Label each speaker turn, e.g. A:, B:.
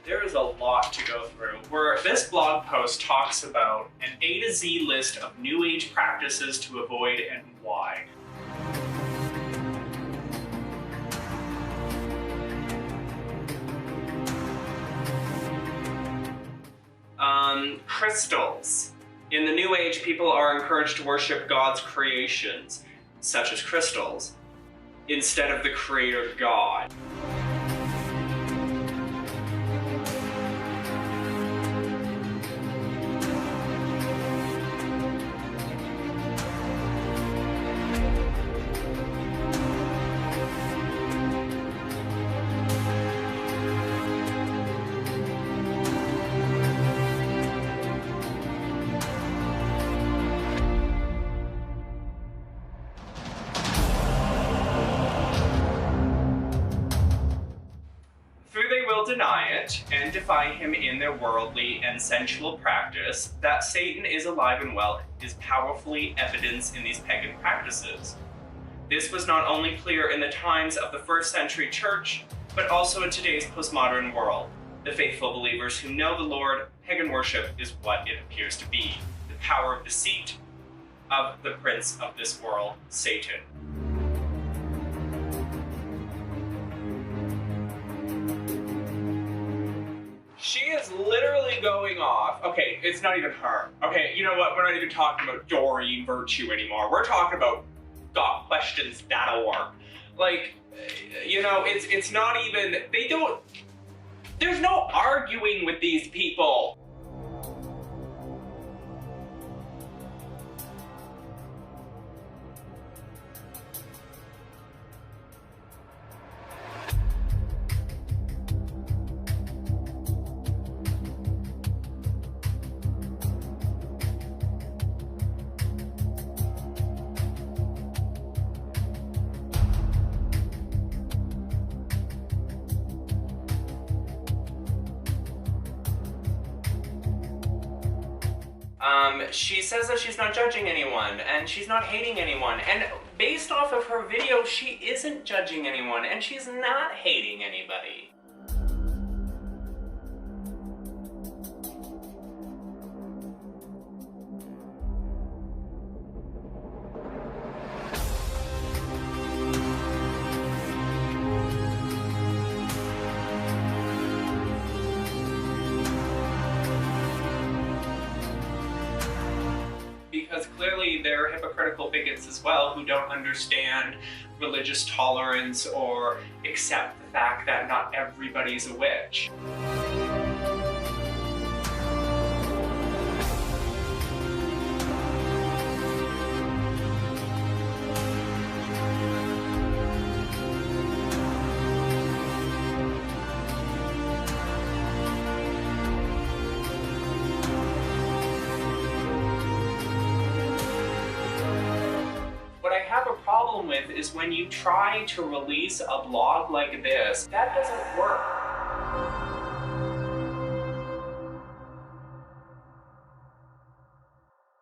A: There is a lot to go through, where this blog post talks about an A to Z list of New Age practices to avoid and why. Crystals. In the New Age, people are encouraged to worship God's creations, such as crystals, instead of the Creator God. Deny it and defy him in their worldly and sensual practice. That Satan is alive and well is powerfully evidenced in these pagan practices. This was not only clear in the times of the first century church, but also in today's postmodern world. The faithful believers who know the Lord, pagan worship is what it appears to be, the power of deceit of the prince of this world, Satan. She is literally going off. Okay, it's not even her. Okay, you know what? We're not even talking about Doreen Virtue anymore. We're talking about gotquestions.org. Like, you know, it's not even, there's no arguing with these people. She says that she's not judging anyone, and she's not hating anyone, and based off of her video, she isn't judging anyone, and she's not hating anybody. Because clearly they're hypocritical bigots as well who don't understand religious tolerance or accept the fact that not everybody's a witch. Have a problem with is when you try to release a blog like this, that doesn't work.